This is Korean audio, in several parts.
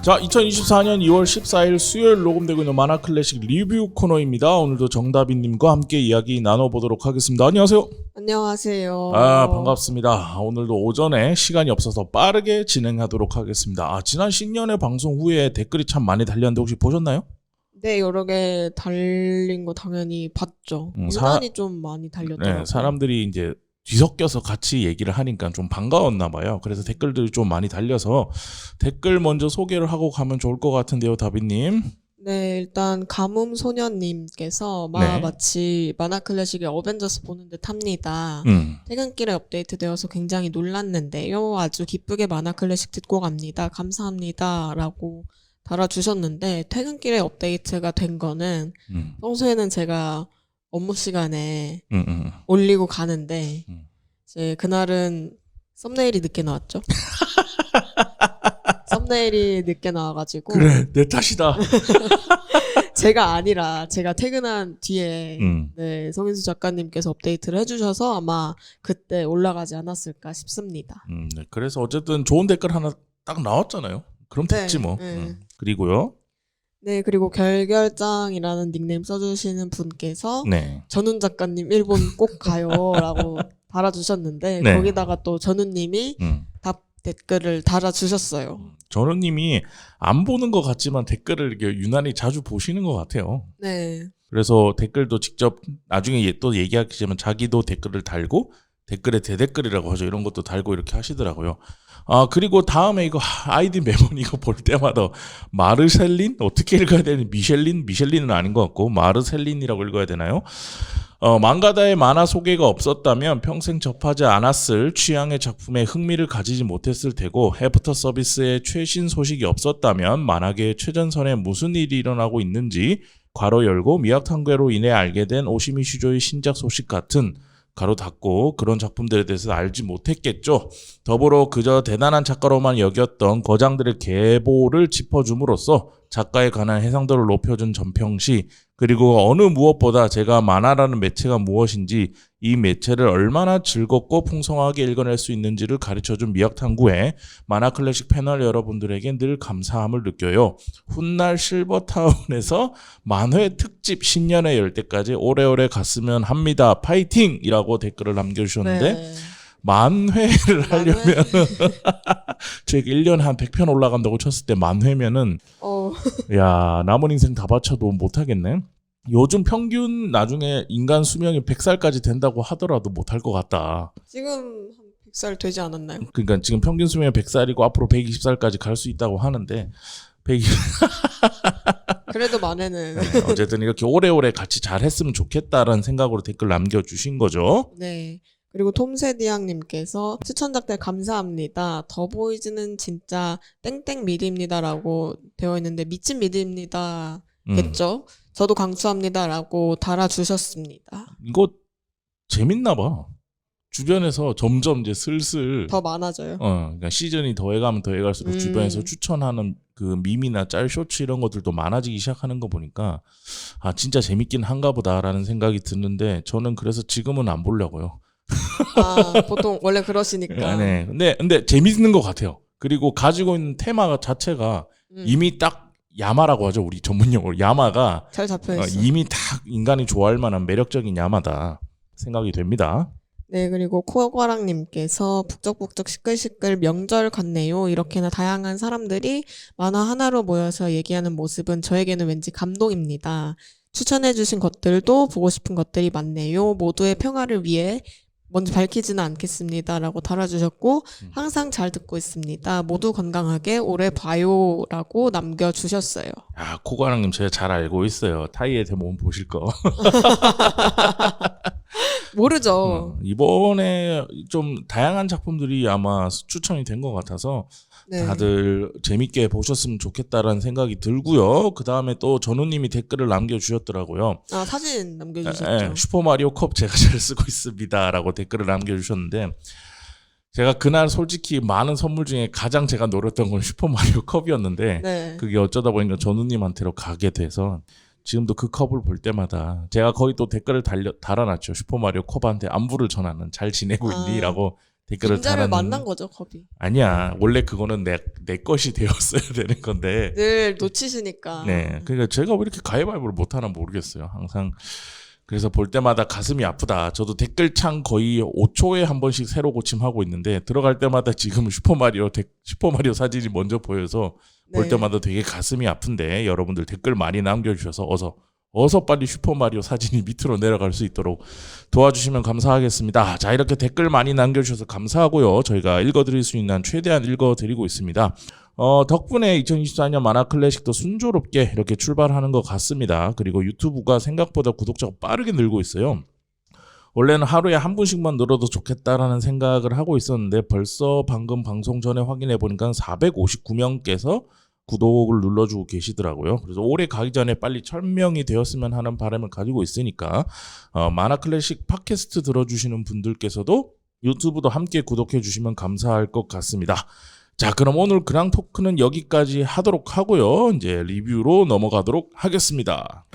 자, 2024년 2월 14일 수요일 녹음되고 있는 만화클래식 리뷰 코너입니다. 오늘도 정다빈님과 함께 이야기 나눠보도록 하겠습니다. 안녕하세요. 안녕하세요. 반갑습니다. 오늘도 오전에 시간이 없어서 빠르게 진행하도록 하겠습니다. 지난 신년회 방송 후에 댓글이 참 많이 달렸는데 혹시 보셨나요? 네, 여러 개 달린 거 당연히 봤죠. 유난히 좀 많이 달렸더라고요. 네, 사람들이 이제 뒤섞여서 같이 얘기를 하니까 좀 반가웠나 봐요. 그래서 댓글들이 좀 많이 달려서 댓글 먼저 소개를 하고 가면 좋을 것 같은데요, 다빈님. 네, 일단 가뭄소년님께서 네. 마치 만화클래식의 어벤져스 보는 듯 합니다. 퇴근길에 업데이트되어서 굉장히 놀랐는데요. 아주 기쁘게 만화클래식 듣고 갑니다. 감사합니다. 라고 달아주셨는데, 퇴근길에 업데이트가 된 거는 평소에는 제가 업무 시간에 올리고 가는데 이제 그날은 썸네일이 늦게 나왔죠. 썸네일이 늦게 나와가지고 그래, 내 탓이다. 제가 아니라 제가 퇴근한 뒤에 네, 성인수 작가님께서 업데이트를 해주셔서 아마 그때 올라가지 않았을까 싶습니다. 네, 그래서 어쨌든 좋은 댓글 하나 딱 나왔잖아요. 그럼 됐지 뭐. 그리고요. 네, 그리고 결결장이라는 닉네임 써주시는 분께서 네. 전훈 작가님 일본 꼭 가요라고 달아주셨는데 네. 거기다가 또 전훈님이 답 댓글을 달아주셨어요. 전우님이 안 보는 것 같지만 댓글을 이렇게 유난히 자주 보시는 것 같아요. 네. 그래서 댓글도 직접 나중에 또 얘기하겠지만 자기도 댓글을 달고 댓글에 대댓글이라고 하죠. 이런 것도 달고 이렇게 하시더라고요. 그리고 다음에 이거 아이디 매번 이거 볼 때마다 마르셀린? 어떻게 읽어야 되니? 미셸린은 아닌 것 같고 마르셀린이라고 읽어야 되나요? 망가다의 만화 소개가 없었다면 평생 접하지 않았을 취향의 작품에 흥미를 가지지 못했을 테고 애프터 서비스의 최신 소식이 없었다면 만화계의 최전선에 무슨 일이 일어나고 있는지 괄호 열고 미약탐구로 인해 알게 된 오시미 슈조의 신작 소식 같은 가로 닫고 그런 작품들에 대해서 알지 못했겠죠. 더불어 그저 대단한 작가로만 여겼던 거장들의 계보를 짚어줌으로써 작가에 관한 해상도를 높여준 전평시, 그리고 어느 무엇보다 제가 만화라는 매체가 무엇인지 이 매체를 얼마나 즐겁고 풍성하게 읽어낼 수 있는지를 가르쳐준 미학탐구에 만화클래식 패널 여러분들에게 늘 감사함을 느껴요. 훗날 실버타운에서 만회 특집 신년회 열 때까지 오래오래 갔으면 합니다. 파이팅! 이라고 댓글을 남겨주셨는데 네. 만회를 하려면 저희가 1년에 한 100편 올라간다고 쳤을 때 만회면은 야, 남은 인생 다 바쳐도 못하겠네. 요즘 평균 나중에 인간 수명이 100살까지 된다고 하더라도 못할 것 같다. 지금 한 100살 되지 않았나요? 그러니까 지금 평균 수명이 100살이고 앞으로 120살까지 갈 수 있다고 하는데 120... 그래도 만에는 네, 어쨌든 이렇게 오래오래 같이 잘 했으면 좋겠다라는 생각으로 댓글 남겨주신 거죠. 네. 그리고 톰세디앙님께서 추천작들 감사합니다. 더보이즈는 진짜 땡땡 미드입니다라고 되어 있는데 미친 미드입니다겠죠? 저도 강추합니다라고 달아주셨습니다. 이거 재밌나 봐. 주변에서 점점 이제 슬슬 더 많아져요. 그러니까 시즌이 더해가면 더해갈수록 주변에서 추천하는 그 밈이나 짤 쇼츠 이런 것들도 많아지기 시작하는 거 보니까 진짜 재밌긴 한가 보다라는 생각이 드는데 저는 그래서 지금은 안 보려고요. 보통 원래 그러시니까. 네. 근데 재밌는 것 같아요. 그리고 가지고 있는 테마 자체가 이미 딱 야마라고 하죠. 우리 전문용어로. 야마가 잘 잡혀있어. 이미 딱 인간이 좋아할 만한 매력적인 야마다 생각이 됩니다. 네, 그리고 코어과랑님께서 북적북적 시끌시끌 명절 같네요. 이렇게나 다양한 사람들이 만화 하나로 모여서 얘기하는 모습은 저에게는 왠지 감동입니다. 추천해주신 것들도 보고 싶은 것들이 많네요. 모두의 평화를 위해 먼저 밝히지는 않겠습니다. 라고 달아주셨고 항상 잘 듣고 있습니다. 모두 건강하게 오래 봐요. 라고 남겨주셨어요. 코가랑님 제가 잘 알고 있어요. 타이의 대모험 보실 거. 모르죠. 이번에 좀 다양한 작품들이 아마 추천이 된 것 같아서 네. 다들 재밌게 보셨으면 좋겠다라는 생각이 들고요. 그 다음에 또 전우님이 댓글을 남겨주셨더라고요. 사진 남겨주셨죠. 슈퍼마리오 컵 제가 잘 쓰고 있습니다 라고 댓글을 남겨주셨는데 제가 그날 솔직히 많은 선물 중에 가장 제가 노렸던 건 슈퍼마리오 컵이었는데 네. 그게 어쩌다 보니까 전우님한테로 가게 돼서 지금도 그 컵을 볼 때마다 제가 거의 또 댓글을 달아놨죠. 슈퍼마리오 컵한테 안부를 전하는 잘 지내고 있니? 라고 댓글을 임자를 달았는 만난 거죠, 겁이. 아니야. 원래 그거는 내 것이 되었어야 되는 건데. 늘 놓치시니까. 네. 그러니까 제가 왜 이렇게 가위바위보를 못하나 모르겠어요. 항상. 그래서 볼 때마다 가슴이 아프다. 저도 댓글창 거의 5초에 한 번씩 새로 고침하고 있는데 들어갈 때마다 지금 슈퍼마리오 사진이 먼저 보여서 볼 네. 때마다 되게 가슴이 아픈데 여러분들 댓글 많이 남겨주셔서 어서 빨리 슈퍼마리오 사진이 밑으로 내려갈 수 있도록 도와주시면 감사하겠습니다. 자, 이렇게 댓글 많이 남겨주셔서 감사하고요. 저희가 읽어드릴 수 있는 한 최대한 읽어드리고 있습니다. 덕분에 2024년 만화 클래식도 순조롭게 이렇게 출발하는 것 같습니다. 그리고 유튜브가 생각보다 구독자가 빠르게 늘고 있어요. 원래는 하루에 한 분씩만 늘어도 좋겠다라는 생각을 하고 있었는데 벌써 방금 방송 전에 확인해 보니까 459명께서 구독을 눌러주고 계시더라고요. 그래서 올해 가기 전에 빨리 1000명이 되었으면 하는 바람을 가지고 있으니까 만화 클래식 팟캐스트 들어주시는 분들께서도 유튜브도 함께 구독해 주시면 감사할 것 같습니다. 자, 그럼 오늘 근황 토크는 여기까지 하도록 하고요. 이제 리뷰로 넘어가도록 하겠습니다.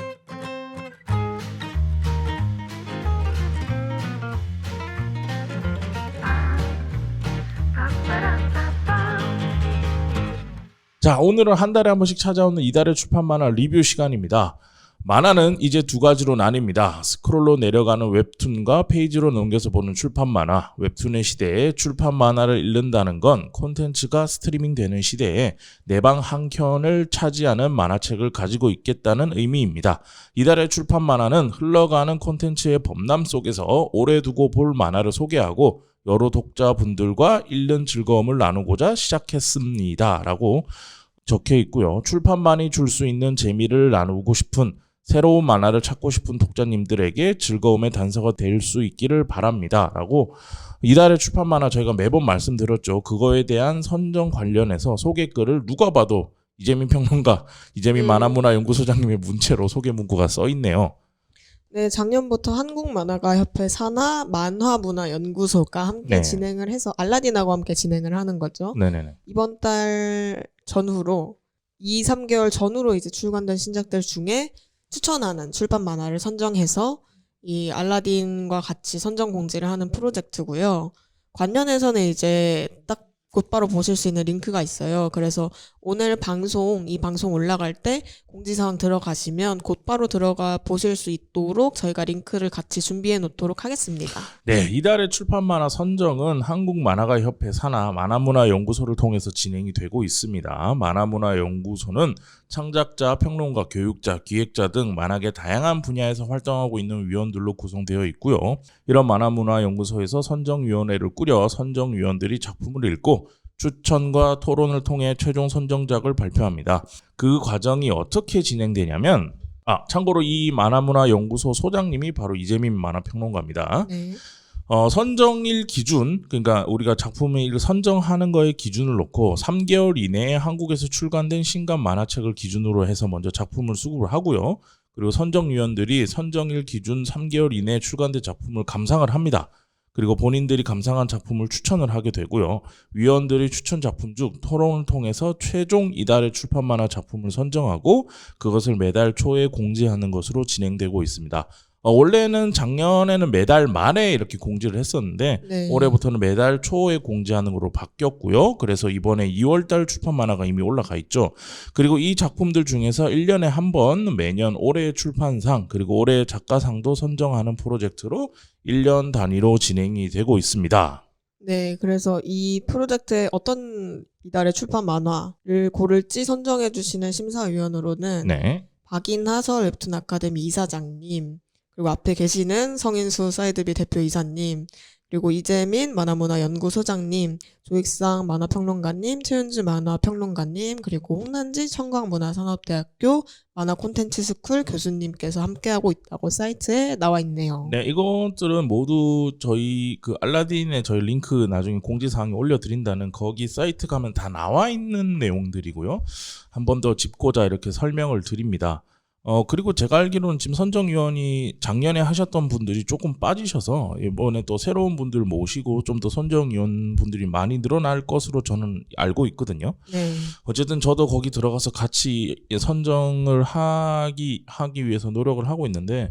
자, 오늘은 한 달에 한 번씩 찾아오는 이달의 출판 만화 리뷰 시간입니다. 만화는 이제 두 가지로 나뉩니다. 스크롤로 내려가는 웹툰과 페이지로 넘겨서 보는 출판 만화. 웹툰의 시대에 출판 만화를 읽는다는 건 콘텐츠가 스트리밍 되는 시대에 내 방 한 켠을 차지하는 만화책을 가지고 있겠다는 의미입니다. 이달의 출판 만화는 흘러가는 콘텐츠의 범람 속에서 오래 두고 볼 만화를 소개하고 여러 독자분들과 읽는 즐거움을 나누고자 시작했습니다. 라고 적혀 있고요. 출판만이 줄 수 있는 재미를 나누고 싶은 새로운 만화를 찾고 싶은 독자님들에게 즐거움의 단서가 될 수 있기를 바랍니다. 라고 이달의 출판 만화 저희가 매번 말씀드렸죠. 그거에 대한 선정 관련해서 소개글을 누가 봐도 이재민 평론가, 이재민 만화문화연구소장님의 문체로 소개 문구가 써 있네요. 네, 작년부터 한국만화가협회 산하 만화문화연구소가 함께 네. 진행을 해서 알라딘하고 함께 진행을 하는 거죠. 네네네. 이번 달 전후로 2, 3개월 전후로 이제 출간된 신작들 중에 추천하는 출판 만화를 선정해서 이 알라딘과 같이 선정 공지를 하는 프로젝트고요. 관련해서는 이제 딱 곧바로 보실 수 있는 링크가 있어요. 그래서 오늘 이 방송 올라갈 때 공지사항 들어가시면 곧바로 들어가 보실 수 있도록 저희가 링크를 같이 준비해 놓도록 하겠습니다. 네, 이달의 출판 만화 선정은 한국만화가협회 산하 만화문화연구소를 통해서 진행이 되고 있습니다. 만화문화연구소는 창작자, 평론가, 교육자, 기획자 등 만화계 다양한 분야에서 활동하고 있는 위원들로 구성되어 있고요. 이런 만화문화연구소에서 선정위원회를 꾸려 선정위원들이 작품을 읽고 추천과 토론을 통해 최종 선정작을 발표합니다. 그 과정이 어떻게 진행되냐면 참고로 이 만화문화연구소 소장님이 바로 이재민 만화평론가입니다. 네. 선정일 기준, 그러니까 우리가 작품을 선정하는 거에 기준을 놓고 3개월 이내에 한국에서 출간된 신간 만화책을 기준으로 해서 먼저 작품을 수급을 하고요. 그리고 선정위원들이 선정일 기준 3개월 이내에 출간된 작품을 감상을 합니다. 그리고 본인들이 감상한 작품을 추천을 하게 되고요. 위원들이 추천 작품 중 토론을 통해서 최종 이달의 출판 만화 작품을 선정하고 그것을 매달 초에 공지하는 것으로 진행되고 있습니다. 원래는 작년에는 매달 말에 이렇게 공지를 했었는데 네. 올해부터는 매달 초에 공지하는 걸로 바뀌었고요. 그래서 이번에 2월달 출판 만화가 이미 올라가 있죠. 그리고 이 작품들 중에서 1년에 한 번 매년 올해의 출판상 그리고 올해의 작가상도 선정하는 프로젝트로 1년 단위로 진행이 되고 있습니다. 네, 그래서 이 프로젝트에 어떤 이달의 출판 만화를 고를지 선정해 주시는 심사위원으로는 네. 박인하설 웹툰 아카데미 이사장님, 그리고 앞에 계시는 성인수 사이드비 대표 이사님, 그리고 이재민 만화문화연구소장님, 조익상 만화평론가님, 최윤주 만화평론가님, 그리고 홍난지 청광문화산업대학교 만화콘텐츠스쿨 교수님께서 함께하고 있다고 사이트에 나와 있네요. 네, 이것들은 모두 저희 그 알라딘에 저희 링크 나중에 공지사항에 올려드린다는 거기 사이트 가면 다 나와 있는 내용들이고요. 한 번 더 짚고자 이렇게 설명을 드립니다. 그리고 제가 알기로는 지금 선정위원이 작년에 하셨던 분들이 조금 빠지셔서 이번에 또 새로운 분들 모시고 좀 더 선정위원 분들이 많이 늘어날 것으로 저는 알고 있거든요. 네. 어쨌든 저도 거기 들어가서 같이 선정을 하기 위해서 노력을 하고 있는데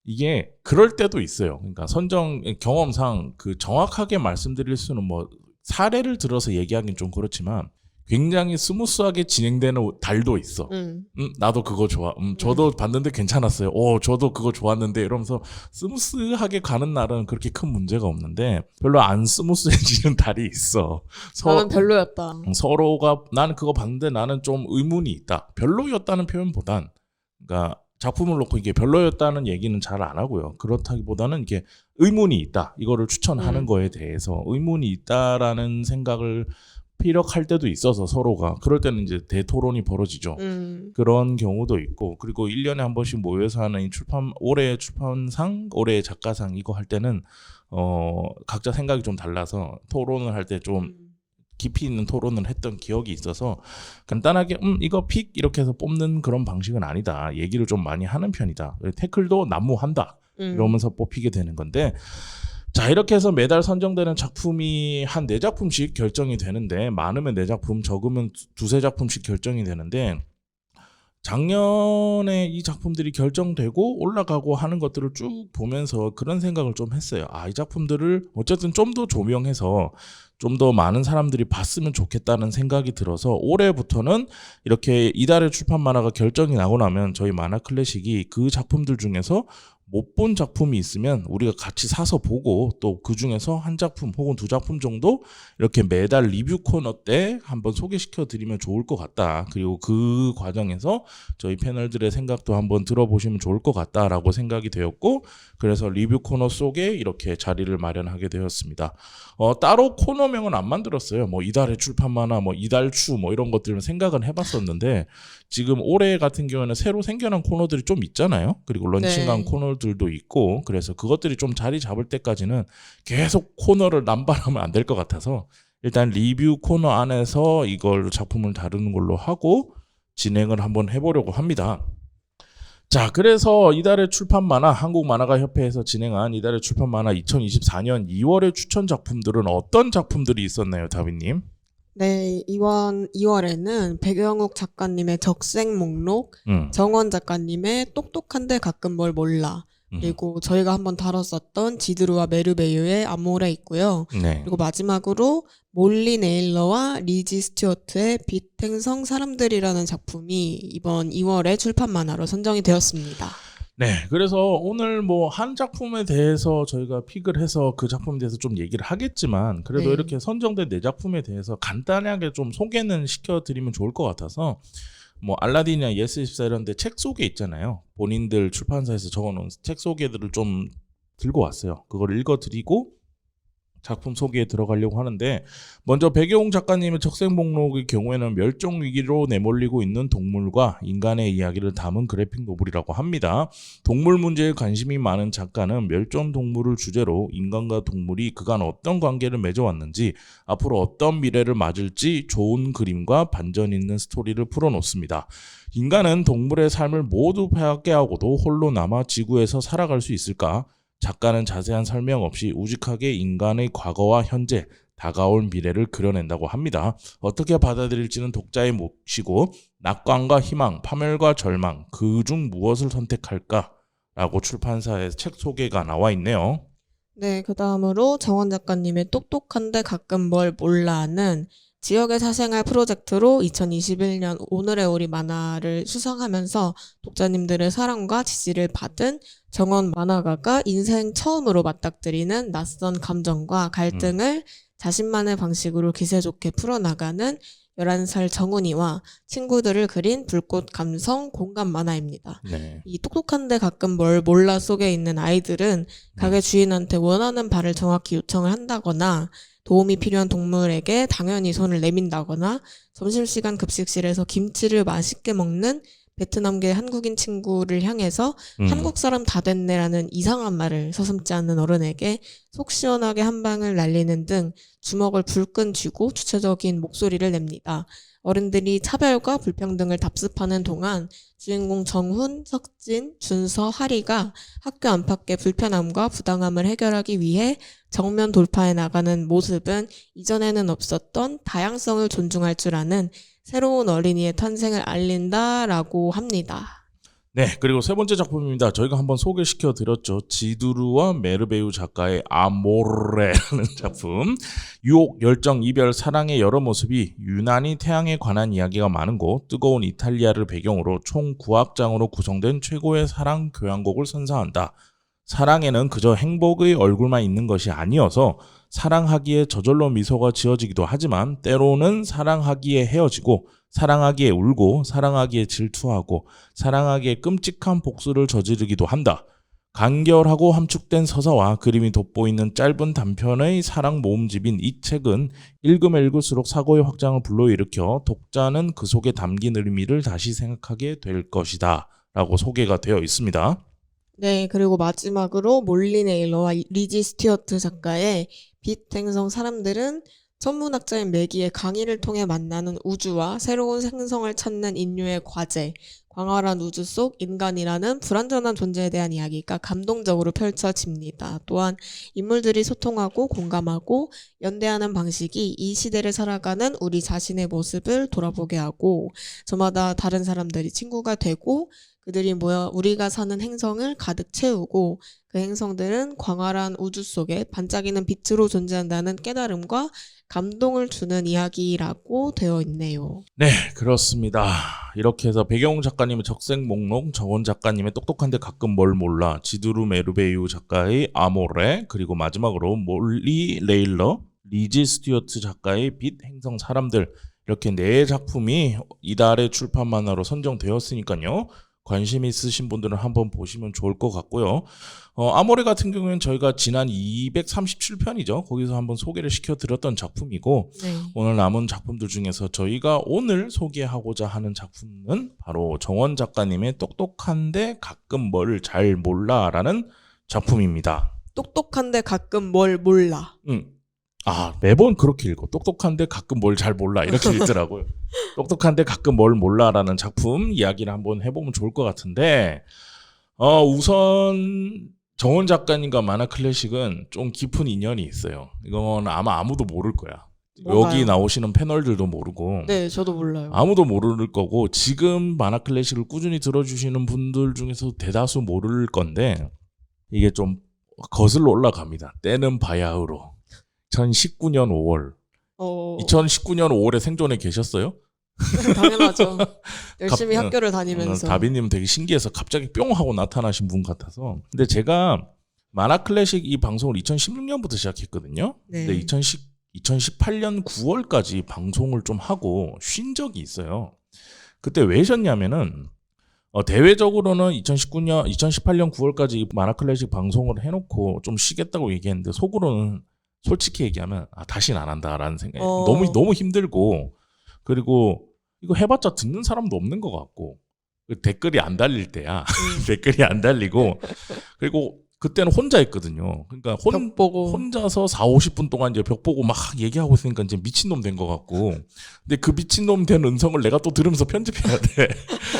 이게 그럴 때도 있어요. 그러니까 선정 경험상 그 정확하게 말씀드릴 수는 뭐 사례를 들어서 얘기하기는 좀 그렇지만 굉장히 스무스하게 진행되는 달도 있어. 나도 그거 좋아. 저도 봤는데 괜찮았어요. 저도 그거 좋았는데 이러면서 스무스하게 가는 날은 그렇게 큰 문제가 없는데 별로 안 스무스해지는 달이 있어. 나는 별로였다. 서로가 나는 그거 봤는데 나는 좀 의문이 있다. 별로였다는 표현보단 그러니까 작품을 놓고 이게 별로였다는 얘기는 잘 안 하고요. 그렇다기보다는 이게 의문이 있다. 이거를 추천하는 거에 대해서 의문이 있다라는 생각을 피력할 때도 있어서 서로가 그럴 때는 이제 대토론이 벌어지죠. 그런 경우도 있고 그리고 1년에 한 번씩 모여서 하는 이 올해 출판상, 올해 작가상 이거 할 때는 각자 생각이 좀 달라서 토론을 할 때 좀 깊이 있는 토론을 했던 기억이 있어서 간단하게 이거 픽 이렇게 해서 뽑는 그런 방식은 아니다. 얘기를 좀 많이 하는 편이다. 태클도 난무한다. 이러면서 뽑히게 되는 건데 자 이렇게 해서 매달 선정되는 작품이 한 4작품씩 결정이 되는데 많으면 4작품 적으면 2-3작품씩 결정이 되는데 작년에 이 작품들이 결정되고 올라가고 하는 것들을 쭉 보면서 그런 생각을 좀 했어요. 이 작품들을 어쨌든 좀 더 조명해서 좀 더 많은 사람들이 봤으면 좋겠다는 생각이 들어서 올해부터는 이렇게 이달의 출판 만화가 결정이 나고 나면 저희 만화 클래식이 그 작품들 중에서 못 본 작품이 있으면 우리가 같이 사서 보고 또 그 중에서 한 작품 혹은 2작품 정도 이렇게 매달 리뷰 코너 때 한번 소개시켜 드리면 좋을 것 같다. 그리고 그 과정에서 저희 패널들의 생각도 한번 들어보시면 좋을 것 같다라고 생각이 되었고 그래서 리뷰 코너 속에 이렇게 자리를 마련하게 되었습니다. 따로 코너명은 안 만들었어요. 뭐 이달의 출판 만화, 뭐 이달추 뭐 이런 것들은 생각은 해봤었는데 지금 올해 같은 경우에는 새로 생겨난 코너들이 좀 있잖아요. 그리고 런칭한 코너들도 있고 그래서 그것들이 좀 자리 잡을 때까지는 계속 코너를 남발하면 안 될 것 같아서 일단 리뷰 코너 안에서 이걸 작품을 다루는 걸로 하고 진행을 한번 해보려고 합니다. 자, 그래서 이달의 출판 만화 한국만화가협회에서 진행한 이달의 출판 만화 2024년 2월의 추천 작품들은 어떤 작품들이 있었나요, 다비님? 네, 이번 2월에는 백영욱 작가님의 적색 목록, 정원 작가님의 똑똑한데 가끔 뭘 몰라, 그리고 저희가 한번 다뤘었던 지드루와 메르베유의 아모레 있고요. 네. 그리고 마지막으로 몰리 네일러와 리지 스튜어트의 빛 행성 사람들이라는 작품이 이번 2월에 출판 만화로 선정이 되었습니다. 네, 그래서 오늘 뭐 한 작품에 대해서 저희가 픽을 해서 그 작품에 대해서 좀 얘기를 하겠지만 그래도 이렇게 선정된 4작품에 대해서 간단하게 좀 소개는 시켜드리면 좋을 것 같아서 뭐 알라딘이나 예스24 이런 데 책 소개 있잖아요. 본인들 출판사에서 적어놓은 책 소개들을 좀 들고 왔어요. 그걸 읽어드리고 작품 소개에 들어가려고 하는데 먼저 백여홍 작가님의 적색목록의 경우에는 멸종 위기로 내몰리고 있는 동물과 인간의 이야기를 담은 그래픽 노블이라고 합니다. 동물 문제에 관심이 많은 작가는 멸종 동물을 주제로 인간과 동물이 그간 어떤 관계를 맺어왔는지 앞으로 어떤 미래를 맞을지 좋은 그림과 반전 있는 스토리를 풀어놓습니다. 인간은 동물의 삶을 모두 파괴하고도 홀로 남아 지구에서 살아갈 수 있을까? 작가는 자세한 설명 없이 우직하게 인간의 과거와 현재, 다가올 미래를 그려낸다고 합니다. 어떻게 받아들일지는 독자의 몫이고 낙관과 희망, 파멸과 절망, 그중 무엇을 선택할까? 라고 출판사의 책 소개가 나와 있네요. 네, 그 다음으로 정원 작가님의 똑똑한데 가끔 뭘 몰라는 지역의 사생활 프로젝트로 2021년 오늘의 우리 만화를 수상하면서 독자님들의 사랑과 지지를 받은 정원 만화가가 인생 처음으로 맞닥뜨리는 낯선 감정과 갈등을 자신만의 방식으로 기세 좋게 풀어나가는 11살 정훈이와 친구들을 그린 불꽃 감성 공감 만화입니다. 네. 이 똑똑한데 가끔 뭘 몰라 속에 있는 아이들은 가게 주인한테 원하는 바를 정확히 요청을 한다거나 도움이 필요한 동물에게 당연히 손을 내민다거나 점심시간 급식실에서 김치를 맛있게 먹는 베트남계 한국인 친구를 향해서 한국 사람 다 됐네라는 이상한 말을 서슴지 않는 어른에게 속 시원하게 한 방을 날리는 등 주먹을 불끈 쥐고 주체적인 목소리를 냅니다. 어른들이 차별과 불평등을 답습하는 동안 주인공 정훈, 석진, 준서, 하리가 학교 안팎의 불편함과 부당함을 해결하기 위해 정면 돌파해 나가는 모습은 이전에는 없었던 다양성을 존중할 줄 아는 새로운 어린이의 탄생을 알린다라고 합니다. 네, 그리고 세 번째 작품입니다. 저희가 한번 소개시켜 드렸죠. 지두르와 메르베유 작가의 아모레라는 작품. 유혹, 열정, 이별, 사랑의 여러 모습이 유난히 태양에 관한 이야기가 많은 곳, 뜨거운 이탈리아를 배경으로 총 9악장으로 구성된 최고의 사랑 교향곡을 선사한다. 사랑에는 그저 행복의 얼굴만 있는 것이 아니어서 사랑하기에 저절로 미소가 지어지기도 하지만 때로는 사랑하기에 헤어지고 사랑하기에 울고 사랑하기에 질투하고 사랑하기에 끔찍한 복수를 저지르기도 한다. 간결하고 함축된 서사와 그림이 돋보이는 짧은 단편의 사랑 모음집인 이 책은 읽으면 읽을수록 사고의 확장을 불러일으켜 독자는 그 속에 담긴 의미를 다시 생각하게 될 것이다 라고 소개가 되어 있습니다. 네, 그리고 마지막으로 몰리 네일러와 리지 스튜어트 작가의 빛 행성 사람들은 천문학자인 매기의 강의를 통해 만나는 우주와 새로운 행성을 찾는 인류의 과제, 광활한 우주 속 인간이라는 불완전한 존재에 대한 이야기가 감동적으로 펼쳐집니다. 또한 인물들이 소통하고 공감하고 연대하는 방식이 이 시대를 살아가는 우리 자신의 모습을 돌아보게 하고 저마다 다른 사람들이 친구가 되고 그들이 모여 우리가 사는 행성을 가득 채우고 그 행성들은 광활한 우주 속에 반짝이는 빛으로 존재한다는 깨달음과 감동을 주는 이야기라고 되어 있네요. 네, 그렇습니다. 이렇게 해서 배경 작가님의 적색 목록, 정원 작가님의 똑똑한데 가끔 뭘 몰라, 지두르 메르베유 작가의 아모레, 그리고 마지막으로 몰리 레일러, 리지 스튜어트 작가의 빛 행성 사람들, 이렇게 네 작품이 이달의 출판 만화로 선정되었으니까요. 관심 있으신 분들은 한번 보시면 좋을 것 같고요. 아모레 같은 경우에는 저희가 지난 237편이죠. 거기서 한번 소개를 시켜드렸던 작품이고 네. 오늘 남은 작품들 중에서 저희가 오늘 소개하고자 하는 작품은 바로 정원 작가님의 똑똑한데 가끔 뭘 잘 몰라라는 작품입니다. 똑똑한데 가끔 뭘 몰라. 매번 그렇게 읽어. 똑똑한데 가끔 뭘 잘 몰라. 이렇게 읽더라고요. 똑똑한데 가끔 뭘 몰라라는 작품 이야기를 한번 해보면 좋을 것 같은데, 우선, 정원 작가님과 만화 클래식은 좀 깊은 인연이 있어요. 이건 아마 아무도 모를 거야. 뭔가요? 여기 나오시는 패널들도 모르고, 네, 저도 몰라요. 아무도 모를 거고, 지금 만화 클래식을 꾸준히 들어주시는 분들 중에서 대다수 모를 건데, 이게 좀 거슬러 올라갑니다. 때는 바야흐로. 2019년 5월. 2019년 5월에 생존에 계셨어요? 당연하죠. 열심히 학교를 다니면서. 다비님 되게 신기해서 갑자기 뿅 하고 나타나신 분 같아서. 근데 제가 만화 클래식 이 방송을 2016년부터 시작했거든요. 네. 근데 2018년 9월까지 방송을 좀 하고 쉰 적이 있어요. 그때 왜 쉬었냐면은 대외적으로는 2018년 9월까지 만화 클래식 방송을 해놓고 좀 쉬겠다고 얘기했는데 속으로는 솔직히 얘기하면 다시는 안 한다라는 생각이 너무 힘들고 그리고 이거 해봤자 듣는 사람도 없는 것 같고 댓글이 안 달릴 때야. 댓글이 안 달리고 그리고 그때는 혼자 했거든요. 그러니까 벽 보고. 혼자서 40-50분 동안 이제 벽 보고 막 얘기하고 있으니까 이제 미친놈 된 것 같고 근데 그 미친놈 된 음성을 내가 또 들으면서 편집해야 돼.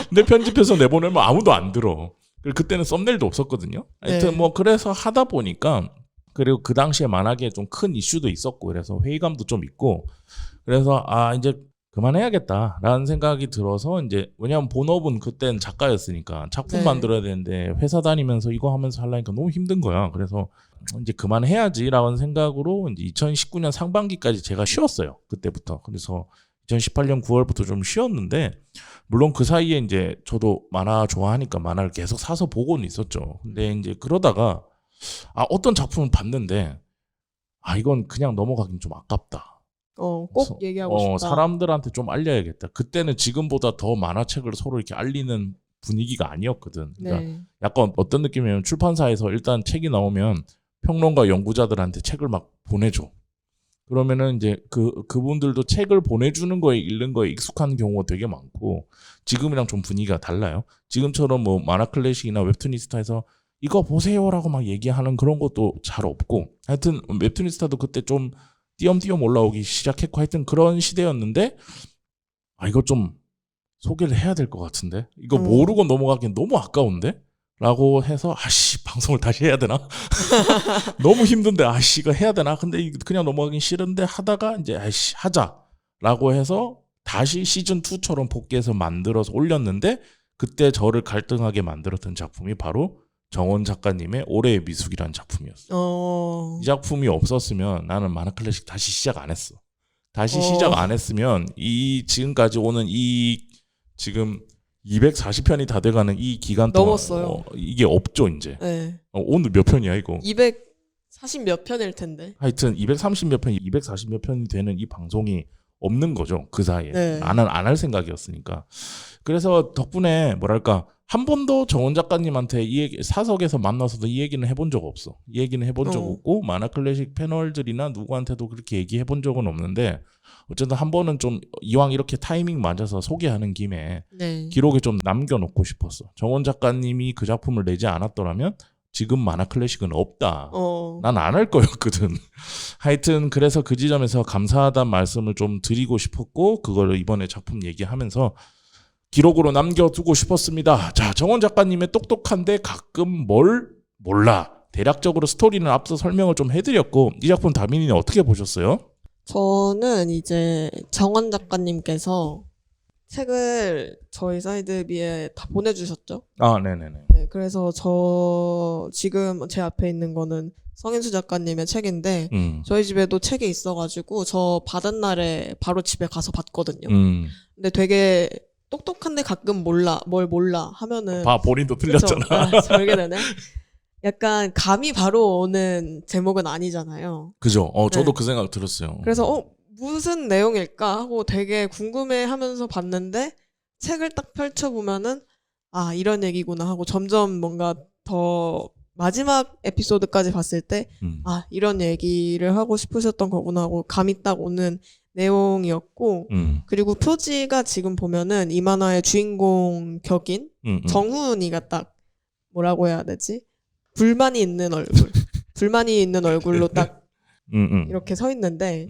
근데 편집해서 내보내면 아무도 안 들어. 그리고 그때는 썸네일도 없었거든요. 하여튼 네. 뭐 그래서 하다 보니까 그리고 그 당시에 만화계에 좀 큰 이슈도 있었고 그래서 회의감도 좀 있고 그래서 이제 그만해야겠다라는 생각이 들어서 이제 왜냐하면 본업은 그땐 작가였으니까 작품 네. 만들어야 되는데 회사 다니면서 이거 하면서 하려니까 너무 힘든 거야. 그래서 이제 그만해야지라는 생각으로 이제 2019년 상반기까지 제가 쉬었어요. 그때부터. 그래서 2018년 9월부터 좀 쉬었는데 물론 그 사이에 이제 저도 만화 좋아하니까 만화를 계속 사서 보고는 있었죠. 근데 이제 그러다가 어떤 작품을 봤는데 이건 그냥 넘어가긴 좀 아깝다. 꼭 얘기하고 싶다. 사람들한테 좀 알려야겠다. 그때는 지금보다 더 만화책을 서로 이렇게 알리는 분위기가 아니었거든. 그러니까 네. 약간 어떤 느낌이냐면 출판사에서 일단 책이 나오면 평론가 연구자들한테 책을 막 보내줘. 그러면은 이제 그분들도 책을 보내주는 거에 읽는 거에 익숙한 경우가 되게 많고 지금이랑 좀 분위기가 달라요. 지금처럼 뭐 만화 클래식이나 웹툰이스타에서 이거 보세요라고 막 얘기하는 그런 것도 잘 없고 하여튼 웹툰이스타도 그때 좀 띄엄띄엄 올라오기 시작했고 하여튼 그런 시대였는데 이거 좀 소개를 해야 될 것 같은데 이거 모르고 넘어가기엔 너무 아까운데? 라고 해서 방송을 다시 해야 되나? 너무 힘든데 이거 해야 되나? 근데 그냥 넘어가긴 싫은데 하다가 이제 하자 라고 해서 다시 시즌2처럼 복귀해서 만들어서 올렸는데 그때 저를 갈등하게 만들었던 작품이 바로 정원 작가님의 올해의 미숙이라는 작품이었어. 이 작품이 없었으면 나는 만화클래식 다시 시작 안 했어. 다시 시작 안 했으면 이 지금까지 오는 이 지금 240편이 다 돼가는 이 기간 동안 넘었어요. 이게 없죠 이제. 네. 오늘 몇 편이야 이거? 240 몇 편일 텐데. 하여튼 230 몇 편, 240 몇 편이 되는 이 방송이 없는 거죠 그 사이에. 네. 안 할 생각이었으니까. 그래서 덕분에 뭐랄까 한 번도 정원 작가님한테 이 얘기, 사석에서 만나서도 이 얘기는 해본 적 없어. 이 얘기는 해본 적 없고 만화클래식 패널들이나 누구한테도 그렇게 얘기해본 적은 없는데 어쨌든 한 번은 좀 이왕 이렇게 타이밍 맞아서 소개하는 김에 네. 기록에 좀 남겨놓고 싶었어. 정원 작가님이 그 작품을 내지 않았더라면 지금 만화클래식은 없다. 난 안 할 거였거든. 하여튼 그래서 그 지점에서 감사하다는 말씀을 좀 드리고 싶었고 그걸 이번에 작품 얘기하면서 기록으로 남겨두고 싶었습니다. 자, 정원 작가님의 똑똑한데 가끔 뭘 몰라. 대략적으로 스토리는 앞서 설명을 좀 해드렸고 이 작품 다민이는 어떻게 보셨어요? 저는 이제 정원 작가님께서 책을 저희 사이드비에 다 보내주셨죠. 아, 네네네. 네, 그래서 저 지금 제 앞에 있는 거는 성인수 작가님의 책인데 저희 집에도 책이 있어가지고 저 받은 날에 바로 집에 가서 봤거든요. 근데 되게 똑똑한데 가끔 뭘 몰라 하면은 본인도 틀렸잖아. 절게 되네. 약간 감이 바로 오는 제목은 아니잖아요. 그죠? 저도 네. 그 생각 들었어요. 그래서 무슨 내용일까 하고 되게 궁금해하면서 봤는데 책을 딱 펼쳐보면은 아 이런 얘기구나 하고 점점 뭔가 더 마지막 에피소드까지 봤을 때 아 이런 얘기를 하고 싶으셨던 거구나 하고 감이 딱 오는 내용이었고 그리고 표지가 지금 보면은 이 만화의 주인공 격인 정훈이가 딱 뭐라고 해야 되지? 불만이 있는 얼굴로 딱 이렇게 서 있는데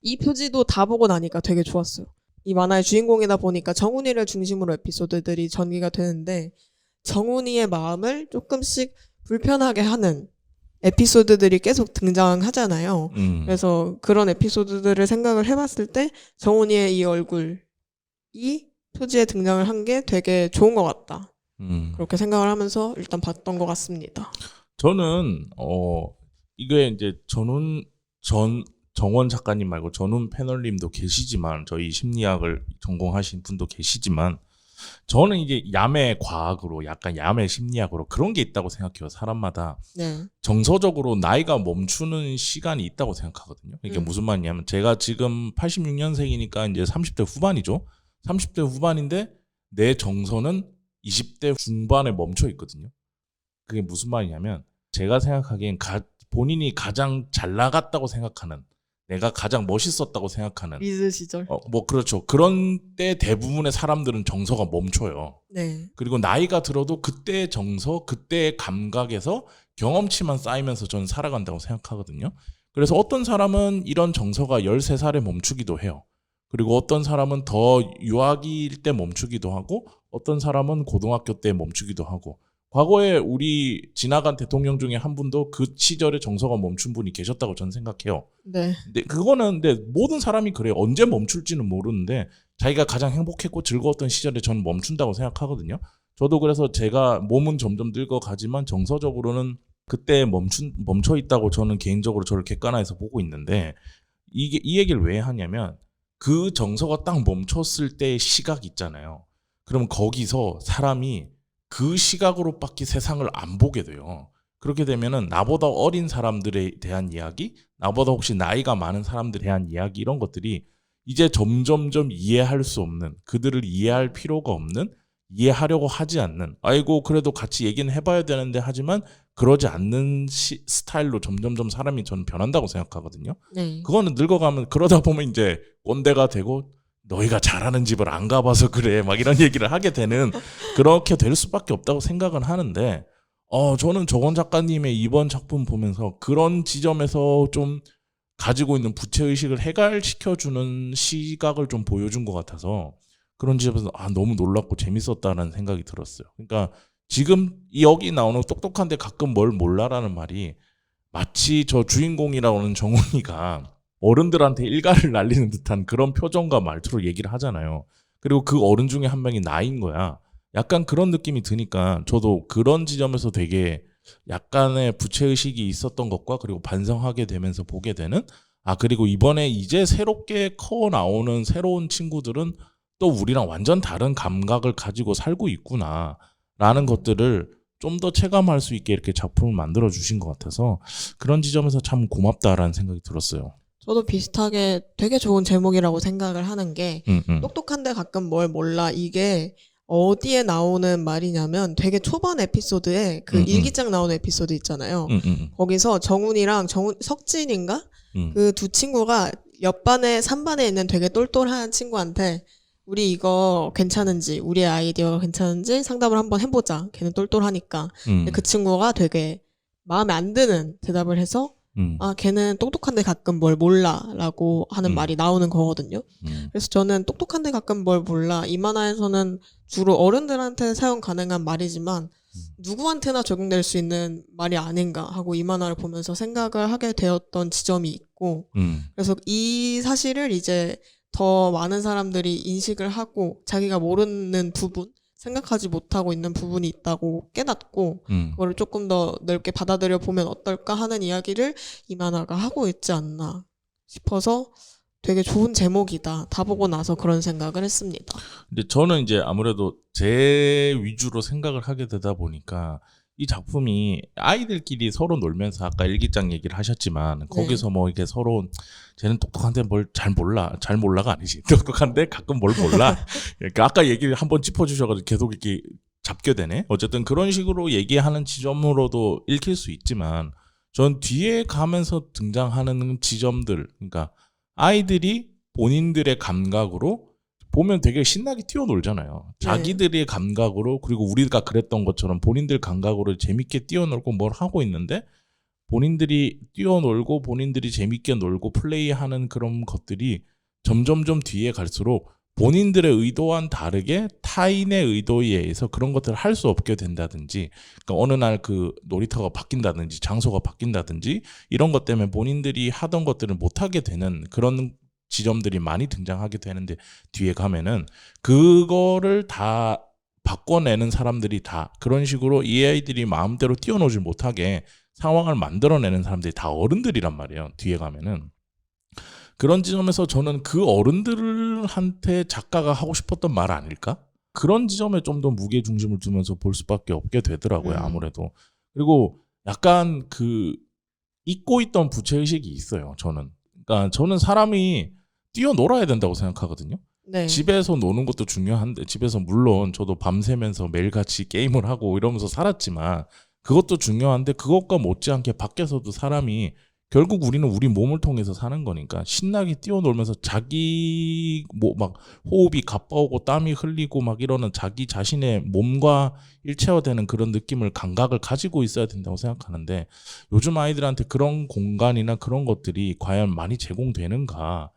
이 표지도 다 보고 나니까 되게 좋았어요. 이 만화의 주인공이다 보니까 정훈이를 중심으로 에피소드들이 전개가 되는데 정훈이의 마음을 조금씩 불편하게 하는 에피소드들이 계속 등장하잖아요. 그래서 그런 에피소드들을 생각을 해봤을 때 정훈이의 이 얼굴이 표지에 등장을 한 게 되게 좋은 것 같다. 그렇게 생각을 하면서 일단 봤던 것 같습니다. 저는 이게 이제 정원 작가님 말고 전훈 패널님도 계시지만 저희 심리학을 전공하신 분도 계시지만 저는 이제 야매 과학으로 약간 야매 심리학으로 그런 게 있다고 생각해요. 사람마다 네. 정서적으로 나이가 멈추는 시간이 있다고 생각하거든요. 이게 무슨 말이냐면 제가 지금 86년생이니까 이제 30대 후반이죠. 30대 후반인데 내 정서는 20대 중반에 멈춰 있거든요. 그게 무슨 말이냐면 제가 생각하기엔 본인이 가장 잘 나갔다고 생각하는 내가 가장 멋있었다고 생각하는 리즈 시절. 뭐 그렇죠. 그런 때 대부분의 사람들은 정서가 멈춰요. 네. 그리고 나이가 들어도 그때의 정서, 그때의 감각에서 경험치만 쌓이면서 저는 살아간다고 생각하거든요. 그래서 어떤 사람은 이런 정서가 13살에 멈추기도 해요. 그리고 어떤 사람은 더 유아기일 때 멈추기도 하고 어떤 사람은 고등학교 때 멈추기도 하고 과거에 우리 지나간 대통령 중에 한 분도 그 시절에 정서가 멈춘 분이 계셨다고 저는 생각해요. 네. 근데 그거는 모든 사람이 그래요. 언제 멈출지는 모르는데 자기가 가장 행복했고 즐거웠던 시절에 저는 멈춘다고 생각하거든요. 저도 그래서 제가 몸은 점점 늙어가지만 정서적으로는 그때 멈춰 있다고 저는 개인적으로 저를 객관화해서 보고 있는데 이 얘기를 왜 하냐면 그 정서가 딱 멈췄을 때의 시각 있잖아요. 그럼 거기서 사람이 그 시각으로밖에 세상을 안 보게 돼요. 그렇게 되면은 나보다 어린 사람들에 대한 이야기, 나보다 혹시 나이가 많은 사람들에 대한 이야기 이런 것들이 이제 점점점 이해할 수 없는, 그들을 이해할 필요가 없는, 이해하려고 하지 않는, 아이고 그래도 같이 얘기는 해봐야 되는데 하지만 그러지 않는 스타일로 점점점 사람이 저는 변한다고 생각하거든요. 네. 그거는 늙어가면 그러다 보면 이제 꼰대가 되고 너희가 잘하는 집을 안 가봐서 그래 막 이런 얘기를 하게 되는 그렇게 될 수밖에 없다고 생각은 하는데 저는 정원 작가님의 이번 작품 보면서 그런 지점에서 좀 가지고 있는 부채의식을 해갈시켜주는 시각을 좀 보여준 것 같아서 그런 지점에서 너무 놀랍고 재밌었다는 생각이 들었어요. 그러니까 지금 여기 나오는 똑똑한데 가끔 뭘 몰라라는 말이 마치 저 주인공이라고 하는 정훈이가 어른들한테 일가를 날리는 듯한 그런 표정과 말투로 얘기를 하잖아요. 그리고 그 어른 중에 한 명이 나인 거야. 약간 그런 느낌이 드니까 저도 그런 지점에서 되게 약간의 부채의식이 있었던 것과 그리고 반성하게 되면서 보게 되는 그리고 이번에 이제 새롭게 커 나오는 새로운 친구들은 또 우리랑 완전 다른 감각을 가지고 살고 있구나라는 것들을 좀 더 체감할 수 있게 이렇게 작품을 만들어 주신 것 같아서 그런 지점에서 참 고맙다라는 생각이 들었어요. 저도 비슷하게 되게 좋은 제목이라고 생각을 하는 게 음, 음, 똑똑한데 가끔 뭘 몰라 이게 어디에 나오는 말이냐면 되게 초반 에피소드에 그 일기장 나오는 에피소드 있잖아요. 거기서 정훈이랑 석진인가? 그 두 친구가 옆반에 3반에 있는 되게 똘똘한 친구한테 우리 이거 괜찮은지 우리의 아이디어가 괜찮은지 상담을 한번 해보자. 걔는 똘똘하니까. 근데 그 친구가 되게 마음에 안 드는 대답을 해서 걔는 똑똑한데 가끔 뭘 몰라 라고 하는 말이 나오는 거거든요. 그래서 저는 똑똑한데 가끔 뭘 몰라 이 만화에서는 주로 어른들한테 사용 가능한 말이지만 누구한테나 적용될 수 있는 말이 아닌가 하고 이 만화를 보면서 생각을 하게 되었던 지점이 있고 그래서 이 사실을 이제 더 많은 사람들이 인식을 하고 자기가 모르는 부분 생각하지 못하고 있는 부분이 있다고 깨닫고 그거를 조금 더 넓게 받아들여 보면 어떨까 하는 이야기를 이 만화가 하고 있지 않나 싶어서 되게 좋은 제목이다. 다 보고 나서 그런 생각을 했습니다. 근데 저는 이제 아무래도 제 위주로 생각을 하게 되다 보니까 이 작품이 아이들끼리 서로 놀면서 아까 일기장 얘기를 하셨지만 거기서 뭐 이렇게 서로 쟤는 똑똑한데 뭘 잘 몰라가 아니지. 똑똑한데 가끔 뭘 몰라. 그러니까 아까 얘기를 한번 짚어주셔가지고 계속 이렇게 잡게 되네. 어쨌든 그런 식으로 얘기하는 지점으로도 읽힐 수 있지만 전 뒤에 가면서 등장하는 지점들, 그러니까 아이들이 본인들의 감각으로 보면 되게 신나게 뛰어놀잖아요. 자기들의 감각으로 그리고 우리가 그랬던 것처럼 본인들 감각으로 재밌게 뛰어놀고 뭘 하고 있는데 본인들이 뛰어놀고 본인들이 재밌게 놀고 플레이하는 그런 것들이 점점점 뒤에 갈수록 본인들의 의도와는 다르게 타인의 의도에 의해서 그런 것들을 할 수 없게 된다든지 그러니까 어느 날 그 놀이터가 바뀐다든지 장소가 바뀐다든지 이런 것 때문에 본인들이 하던 것들을 못하게 되는 그런 지점들이 많이 등장하게 되는데 뒤에 가면은 그거를 다 바꿔내는 사람들이 다 그런 식으로 이 아이들이 마음대로 뛰어놀지 못하게 상황을 만들어내는 사람들이 다 어른들이란 말이에요. 뒤에 가면은. 그런 지점에서 저는 그 어른들한테 작가가 하고 싶었던 말 아닐까? 그런 지점에 좀 더 무게 중심을 두면서 볼 수밖에 없게 되더라고요. 아무래도. 그리고 약간 그 잊고 있던 부채의식이 있어요. 저는. 그러니까 저는 사람이 뛰어놀아야 된다고 생각하거든요. 네. 집에서 노는 것도 중요한데 집에서 물론 저도 밤새면서 매일같이 게임을 하고 이러면서 살았지만 그것도 중요한데 그것과 못지않게 밖에서도 사람이 결국 우리는 우리 몸을 통해서 사는 거니까 신나게 뛰어놀면서 자기 뭐 막 호흡이 가빠오고 땀이 흘리고 막 이러는 자기 자신의 몸과 일체화되는 그런 느낌을 감각을 가지고 있어야 된다고 생각하는데 요즘 아이들한테 그런 공간이나 그런 것들이 과연 많이 제공되는가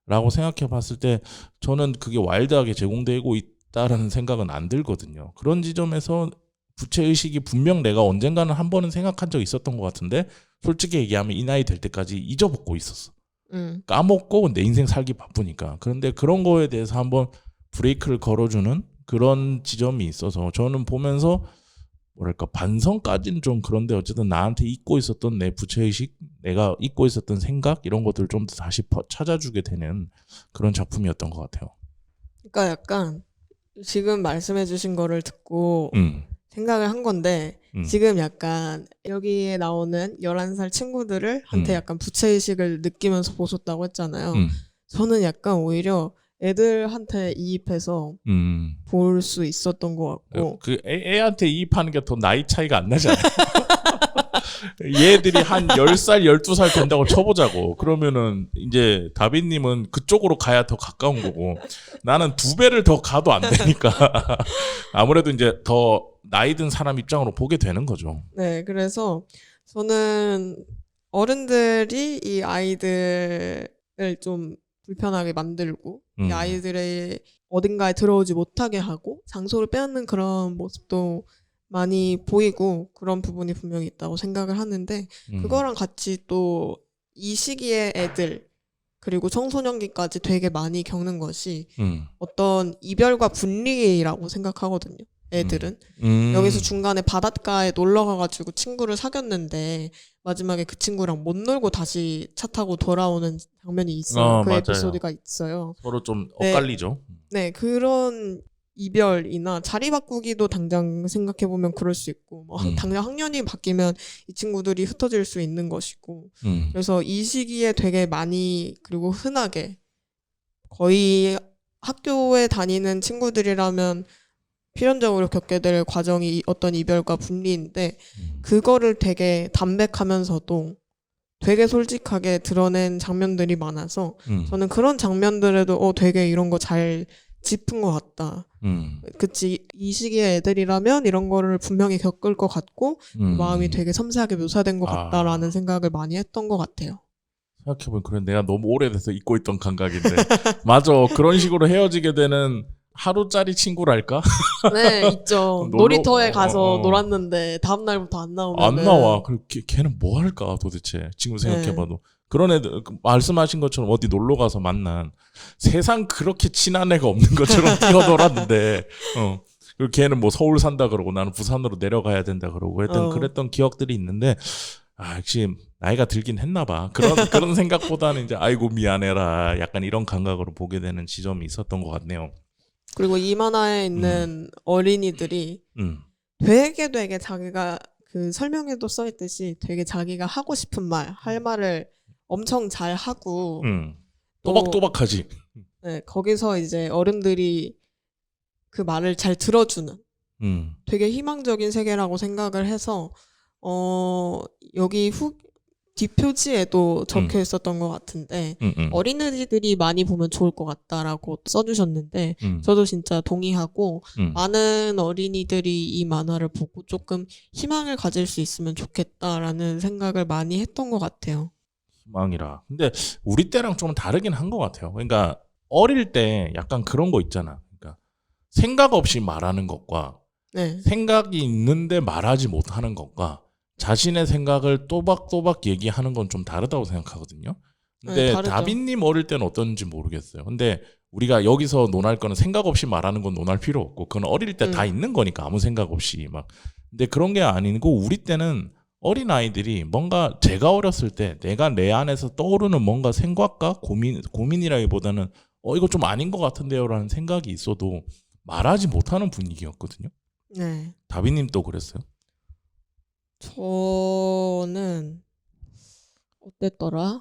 라고 생각해 봤을 때 저는 그게 와일드하게 제공되고 있다라는 생각은 안 들거든요. 그런 지점에서 부채의식이 분명 내가 언젠가는 한 번은 생각한 적이 있었던 것 같은데 솔직히 얘기하면 이 나이 될 때까지 잊어먹고 있었어. 까먹고 내 인생 살기 바쁘니까. 그런데 그런 거에 대해서 한번 브레이크를 걸어주는 그런 지점이 있어서 저는 보면서 뭐랄까 반성까지는 좀 그런데 어쨌든 나한테 잊고 있었던 내 부채의식, 내가 잊고 있었던 생각 이런 것들을 좀 더 다시 찾아주게 되는 그런 작품이었던 것 같아요. 그러니까 약간 지금 말씀해주신 거를 듣고 생각을 한 건데 지금 약간 여기에 나오는 11살 친구들을 한테 약간 부채의식을 느끼면서 보셨다고 했잖아요. 저는 약간 오히려 애들한테 이입해서 볼 수 있었던 것 같고 그 애한테 이입하는 게 더 나이 차이가 안 나잖아요. 얘들이 한 10살, 12살 된다고 쳐보자고. 그러면은 이제 다빈님은 그쪽으로 가야 더 가까운 거고 나는 2배를 더 가도 안 되니까 아무래도 이제 더 나이 든 사람 입장으로 보게 되는 거죠. 네, 그래서 저는 어른들이 이 아이들을 좀 불편하게 만들고 이 아이들의 어딘가에 들어오지 못하게 하고 장소를 빼앗는 그런 모습도 많이 보이고 그런 부분이 분명히 있다고 생각을 하는데 그거랑 같이 또 이 시기의 애들 그리고 청소년기까지 되게 많이 겪는 것이 어떤 이별과 분리라고 생각하거든요. 애들은. 여기서 중간에 바닷가에 놀러 가가지고 친구를 사귀었는데 마지막에 그 친구랑 못 놀고 다시 차 타고 돌아오는 장면이 있어요. 그 맞아요. 에피소드가 있어요. 서로 좀 네. 엇갈리죠. 네, 그런 이별이나 자리 바꾸기도 당장 생각해보면 그럴 수 있고, 뭐, 당장 학년이 바뀌면 이 친구들이 흩어질 수 있는 것이고, 그래서 이 시기에 되게 많이, 그리고 흔하게, 거의 학교에 다니는 친구들이라면 필연적으로 겪게 될 과정이 어떤 이별과 분리인데, 그거를 되게 담백하면서도 되게 솔직하게 드러낸 장면들이 많아서, 저는 그런 장면들에도 되게 이런 거 잘 짚은 것 같다. 그치, 이 시기의 애들이라면 이런 거를 분명히 겪을 것 같고 마음이 되게 섬세하게 묘사된 것 같다라는 생각을 많이 했던 것 같아요. 생각해보면 그래, 내가 너무 오래돼서 잊고 있던 감각인데 맞아. 그런 식으로 헤어지게 되는 하루짜리 친구랄까? 네, 있죠. 놀러- 놀이터에 가서 놀았는데 다음 날부터 안 나오면 안 나와. 그리고 걔는 뭐 할까 도대체. 지금 생각해봐도. 그런 애들 말씀하신 것처럼 어디 놀러 가서 만난 세상 그렇게 친한 애가 없는 것처럼 뛰어놀았는데 그리고 걔는 뭐 서울 산다 그러고 나는 부산으로 내려가야 된다 그러고 그랬던 기억들이 있는데 역시 나이가 들긴 했나 봐. 그런 생각보다는 이제 아이고 미안해라 약간 이런 감각으로 보게 되는 지점이 있었던 것 같네요. 그리고 이 만화에 있는 어린이들이 되게 자기가 그 설명에도 써있듯이 되게 자기가 하고 싶은 말, 할 말을 엄청 잘 하고 또박또박하지. 네, 거기서 이제 어른들이 그 말을 잘 들어주는 되게 희망적인 세계라고 생각을 해서 여기 뒷표지에도 적혀 있었던 것 같은데 어린이들이 많이 보면 좋을 것 같다라고 써주셨는데 저도 진짜 동의하고 많은 어린이들이 이 만화를 보고 조금 희망을 가질 수 있으면 좋겠다라는 생각을 많이 했던 것 같아요. 희망이라. 근데 우리 때랑 좀 다르긴 한 것 같아요. 그러니까 어릴 때 약간 그런 거 있잖아. 그러니까 생각 없이 말하는 것과 네. 생각이 있는데 말하지 못하는 것과 자신의 생각을 또박또박 얘기하는 건 좀 다르다고 생각하거든요. 근데 네, 다르죠. 다빈님 어릴 때는 어떤지 모르겠어요. 근데 우리가 여기서 논할 거는 생각 없이 말하는 건 논할 필요 없고 그건 어릴 때 다 있는 거니까 아무 생각 없이 막. 근데 그런 게 아니고 우리 때는 어린 아이들이 뭔가 제가 어렸을 때 내가 내 안에서 떠오르는 뭔가 생각과 고민이라기보다는 이거 좀 아닌 것 같은데요라는 생각이 있어도 말하지 못하는 분위기였거든요. 네. 다빈님 또 그랬어요? 저는 어땠더라?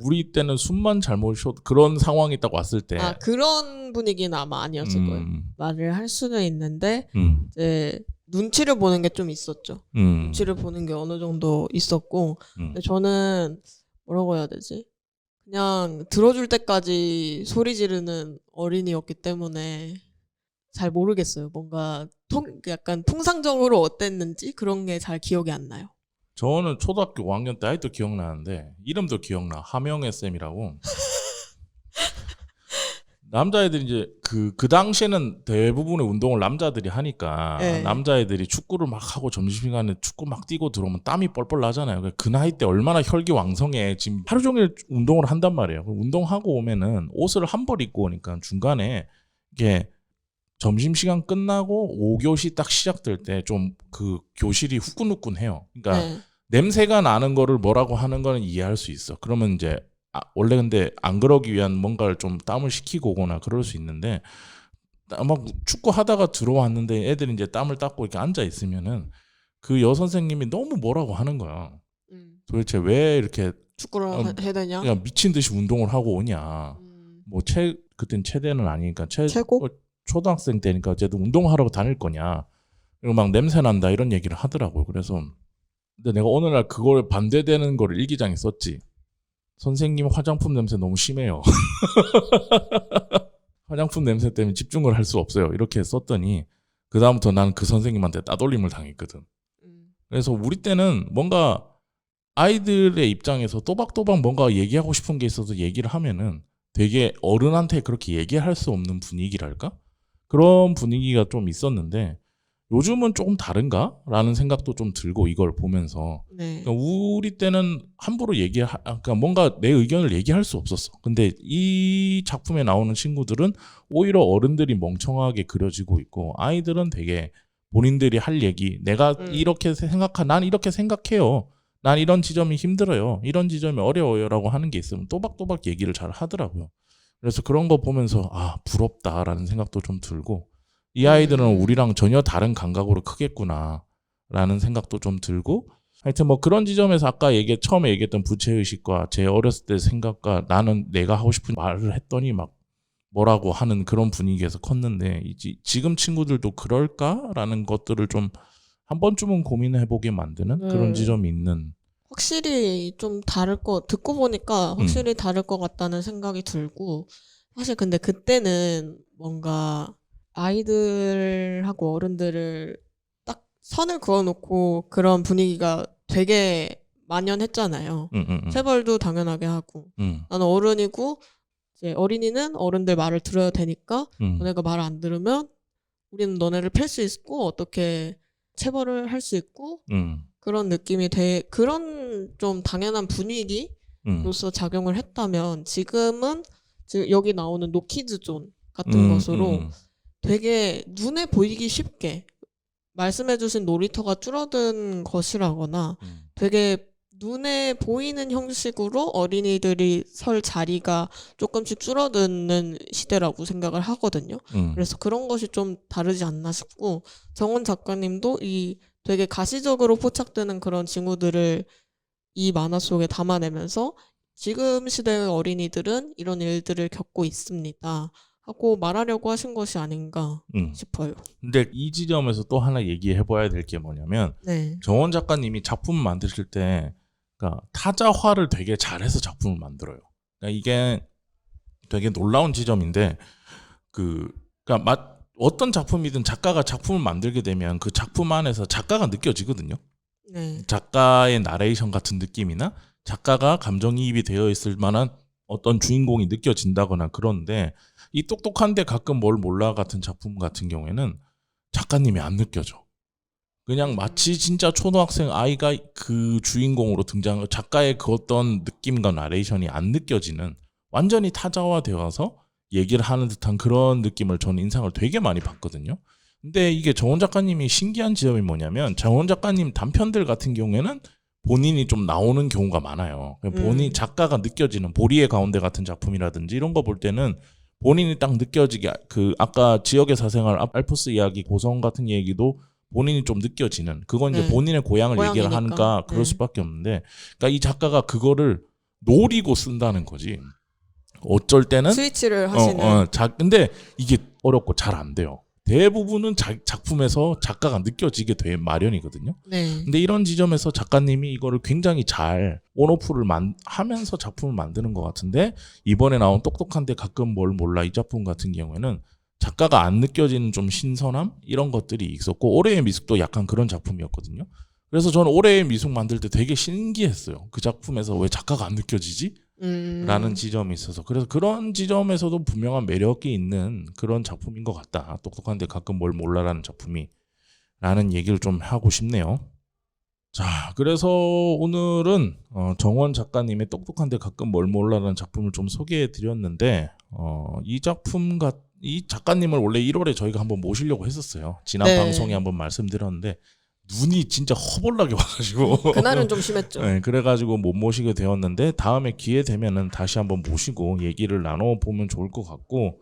우리 때는 숨만 잘못 쉬어도 그런 상황이 딱 왔을 때 그런 분위기는 아마 아니었을 거예요. 말을 할 수는 있는데 이제 눈치를 보는 게 좀 있었죠. 눈치를 보는 게 어느 정도 있었고 근데 저는 뭐라고 해야 되지? 그냥 들어줄 때까지 소리 지르는 어린이였기 때문에 잘 모르겠어요. 뭔가 약간 통상적으로 어땠는지 그런 게 잘 기억이 안 나요. 저는 초등학교 5학년 때 아직도 기억나는데 이름도 기억나. 하명애 쌤이라고. 남자애들이 이제 그 당시에는 대부분의 운동을 남자들이 하니까 네. 남자애들이 축구를 막 하고 점심시간에 축구 막 뛰고 들어오면 땀이 뻘뻘 나잖아요. 그 나이 때 얼마나 혈기왕성해. 지금 하루 종일 운동을 한단 말이에요. 운동하고 오면은 옷을 한 벌 입고 오니까 중간에 이게 점심시간 끝나고 5교시 딱 시작될 때 좀 그 교실이 후끈후끈해요. 그러니까 네. 냄새가 나는 거를 뭐라고 하는 거는 이해할 수 있어. 그러면 이제 원래 근데 안 그러기 위한 뭔가를 좀 땀을 식히고 오거나 그럴 수 있는데 막 축구 하다가 들어왔는데 애들이 이제 땀을 닦고 이렇게 앉아 있으면은 그 여선생님이 너무 뭐라고 하는 거야. 도대체 왜 이렇게 축구를 해야 되냐? 그냥 미친 듯이 운동을 하고 오냐. 뭐 그땐 최대는 아니니까 최고? 초등학생 때니까 어쨌든 운동하러 다닐 거냐. 그리고 막 냄새 난다 이런 얘기를 하더라고요. 그래서 근데 내가 어느 날 그걸 반대되는 거를 일기장에 썼지. 선생님 화장품 냄새 너무 심해요. 화장품 냄새 때문에 집중을 할 수 없어요. 이렇게 썼더니 그 다음부터 나는 그 선생님한테 따돌림을 당했거든. 그래서 우리 때는 뭔가 아이들의 입장에서 또박또박 뭔가 얘기하고 싶은 게 있어서 얘기를 하면은 되게 어른한테 그렇게 얘기할 수 없는 분위기랄까? 그런 분위기가 좀 있었는데 요즘은 조금 다른가? 라는 생각도 좀 들고 이걸 보면서 네. 그러니까 우리 때는 함부로 그러니까 뭔가 내 의견을 얘기할 수 없었어. 근데 이 작품에 나오는 친구들은 오히려 어른들이 멍청하게 그려지고 있고 아이들은 되게 본인들이 할 얘기, 내가 이렇게 난 이렇게 생각해요. 난 이런 지점이 힘들어요. 이런 지점이 어려워요라고 하는 게 있으면 또박또박 얘기를 잘 하더라고요. 그래서 그런 거 보면서 부럽다라는 생각도 좀 들고 이 아이들은 우리랑 전혀 다른 감각으로 크겠구나라는 생각도 좀 들고 하여튼 뭐 그런 지점에서 아까 처음에 얘기했던 부채의식과 제 어렸을 때 생각과 나는 내가 하고 싶은 말을 했더니 막 뭐라고 하는 그런 분위기에서 컸는데 지금 친구들도 그럴까라는 것들을 좀 한 번쯤은 고민해보게 만드는 그런 지점이 있는. 확실히 좀 듣고 보니까 확실히 다를 것 같다는 생각이 들고, 사실 근데 그때는 뭔가 아이들하고 어른들을 딱 선을 그어놓고 그런 분위기가 되게 만연했잖아요. 체벌도 당연하게 하고, 나는 어른이고, 이제 어린이는 어른들 말을 들어야 되니까, 너네가 말을 안 들으면 우리는 너네를 팰 수 있고, 어떻게 체벌을 할 수 있고, 그런 느낌이 그런 좀 당연한 분위기로서 작용을 했다면, 지금은 여기 나오는 노키즈존 같은 것으로 되게 눈에 보이기 쉽게 말씀해주신 놀이터가 줄어든 것이라거나 되게 눈에 보이는 형식으로 어린이들이 설 자리가 조금씩 줄어드는 시대라고 생각을 하거든요. 그래서 그런 것이 좀 다르지 않나 싶고, 정원 작가님도 이 되게 가시적으로 포착되는 그런 징후들을 이 만화 속에 담아내면서 지금 시대의 어린이들은 이런 일들을 겪고 있습니다 하고 말하려고 하신 것이 아닌가 싶어요. 근데 이 지점에서 또 하나 얘기해봐야 될 게 뭐냐면 정원 작가님이 작품 만드실 때 그러니까 타자화를 되게 잘해서 작품을 만들어요. 그러니까 이게 되게 놀라운 지점인데 그러니까 어떤 작품이든 작가가 작품을 만들게 되면 그 작품 안에서 작가가 느껴지거든요. 작가의 나레이션 같은 느낌이나 작가가 감정이입이 되어 있을 만한 어떤 주인공이 느껴진다거나 그런데 이 똑똑한데 가끔 뭘 몰라 같은 작품 같은 경우에는 작가님이 안 느껴져. 그냥 마치 진짜 초등학생 아이가 그 주인공으로 작가의 그 어떤 느낌과 나레이션이 안 느껴지는 완전히 타자화되어서 얘기를 하는 듯한 그런 느낌을 저는 인상을 되게 많이 받거든요. 근데 이게 정원 작가님이 신기한 지점이 뭐냐면 정원 작가님 단편들 같은 경우에는 본인이 좀 나오는 경우가 많아요. 본인 작가가 느껴지는 보리의 가운데 같은 작품이라든지 이런 거 볼 때는 본인이 딱 느껴지게 아까 지역의 사생활 알프스 이야기 고성 같은 얘기도 본인이 좀 느껴지는 그건 이제 본인의 고향을 얘기를 하니까 그럴 수밖에 없는데 그러니까 이 작가가 그거를 노리고 쓴다는 거지. 어쩔 때는 스위치를 하시는. 근데 이게 어렵고 잘 안 돼요. 대부분은 작품에서 작가가 느껴지게 돼 마련이거든요. 근데 이런 지점에서 작가님이 이거를 굉장히 잘 온오프를 하면서 작품을 만드는 것 같은데 이번에 나온 똑똑한데 가끔 뭘 몰라 이 작품 같은 경우에는 작가가 안 느껴지는 좀 신선함 이런 것들이 있었고 올해의 미숙도 약간 그런 작품이었거든요. 그래서 저는 올해의 미숙 만들 때 되게 신기했어요. 그 작품에서 왜 작가가 안 느껴지지? 라는 지점이 있어서 그래서 그런 지점에서도 분명한 매력이 있는 그런 작품인 것 같다. 똑똑한데 가끔 뭘 몰라라는 작품이 라는 얘기를 좀 하고 싶네요. 자, 그래서 오늘은 정원 작가님의 똑똑한데 가끔 뭘 몰라라는 작품을 좀 소개해 드렸는데 이 작가님을 원래 1월에 저희가 한번 모시려고 했었어요. 지난 방송에 한번 말씀드렸는데 눈이 진짜 허벌나게 와가지고 그날은 좀 심했죠. 네, 그래가지고 못 모시게 되었는데 다음에 기회 되면은 다시 한번 모시고 얘기를 나눠보면 좋을 것 같고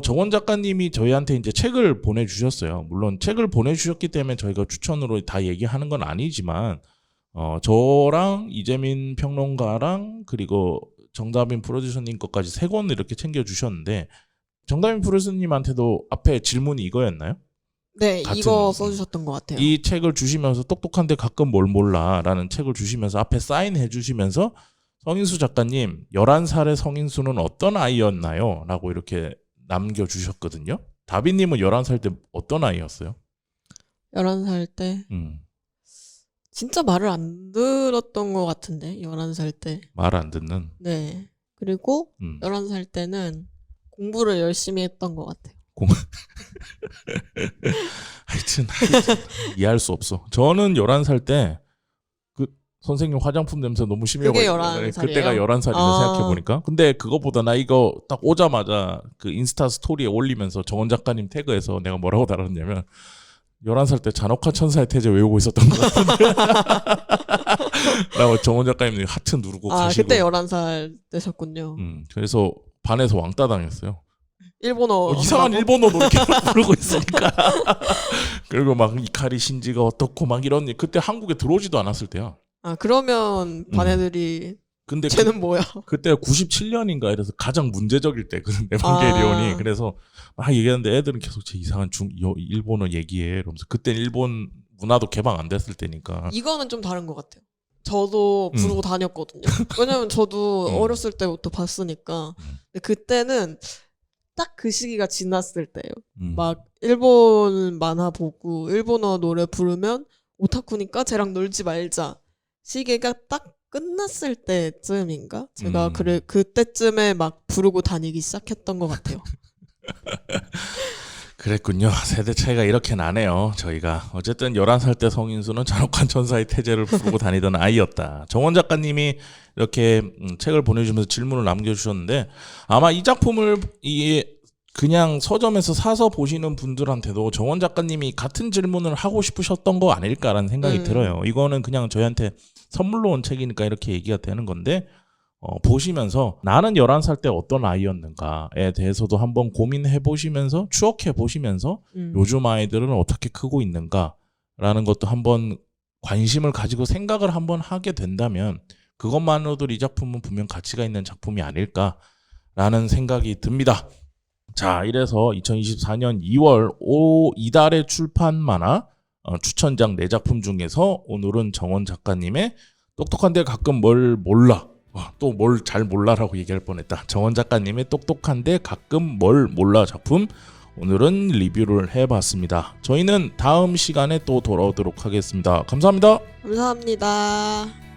정원 작가님이 저희한테 이제 책을 보내주셨어요. 물론 책을 보내주셨기 때문에 저희가 추천으로 다 얘기하는 건 아니지만 저랑 이재민 평론가랑 그리고 정다빈 프로듀서님 것까지 3권을 이렇게 챙겨주셨는데 정다빈 프로듀서님한테도 앞에 질문이 이거였나요? 네, 이거 써주셨던 것 같아요. 이 책을 주시면서 똑똑한데 가끔 뭘 몰라라는 책을 주시면서 앞에 사인해 주시면서 성인수 작가님 11살의 성인수는 어떤 아이였나요? 라고 이렇게 남겨주셨거든요. 다비님은 11살 때 어떤 아이였어요? 11살 때? 진짜 말을 안 들었던 것 같은데 11살 때. 말 안 듣는? 네. 그리고 11살 때는 공부를 열심히 했던 것 같아요. 하여튼 이해할 수 없어. 저는 11살 때 그 선생님 화장품 냄새 너무 심해요. 그게 11살이에요? 그때가 11살이네 생각해보니까. 근데 그거보다 나 이거 딱 오자마자 그 인스타 스토리에 올리면서 정원 작가님 태그해서 내가 뭐라고 달았냐면 11살 때 잔혹한 천사의 태제 외우고 있었던 것 같은데. 라고 정원 작가님 하트 누르고 가시고. 그때 11살 되셨군요. 그래서 반에서 왕따 당했어요. 일본어. 이상한 일본어도 이렇게 부르고 있으니까. 그리고 막 이카리 신지가 어떻고 막 이런 그때 한국에 들어오지도 않았을 때야. 그러면 반 애들이 근데 쟤는 뭐야? 그때 97년인가 이래서 가장 문제적일 때 그 에반게리온이 그래서 막 얘기하는데 애들은 계속 제 이상한 일본어 얘기해 이러면서 그때 일본 문화도 개방 안 됐을 때니까. 이거는 좀 다른 것 같아요. 저도 부르고 다녔거든요. 왜냐면 저도 어렸을 때부터 봤으니까. 근데 그때는 딱 그 시기가 지났을 때예요. 막 일본 만화 보고 일본어 노래 부르면 오타쿠니까 쟤랑 놀지 말자. 시기가 딱 끝났을 때쯤인가? 제가 그때쯤에 막 부르고 다니기 시작했던 것 같아요. 그랬군요. 세대 차이가 이렇게 나네요. 저희가 어쨌든 11살 때 성인수는 잔혹한 천사의 태제를 부르고 다니던 아이였다. 정원 작가님이 이렇게 책을 보내주면서 질문을 남겨주셨는데 아마 이 작품을 그냥 서점에서 사서 보시는 분들한테도 정원 작가님이 같은 질문을 하고 싶으셨던 거 아닐까라는 생각이 들어요. 이거는 그냥 저희한테 선물로 온 책이니까 이렇게 얘기가 되는 건데 보시면서 나는 11살 때 어떤 아이였는가에 대해서도 한번 고민해 보시면서 추억해 보시면서 요즘 아이들은 어떻게 크고 있는가라는 것도 한번 관심을 가지고 생각을 한번 하게 된다면 그것만으로도 이 작품은 분명 가치가 있는 작품이 아닐까라는 생각이 듭니다. 자, 이래서 2024년 2월 이달의 출판 만화 추천작 4작품 중에서 오늘은 정원 작가님의 똑똑한데 가끔 뭘 몰라 또 뭘 잘 몰라라고 얘기할 뻔했다. 정원 작가님의 똑똑한데 가끔 뭘 몰라 작품 오늘은 리뷰를 해봤습니다. 저희는 다음 시간에 또 돌아오도록 하겠습니다. 감사합니다. 감사합니다.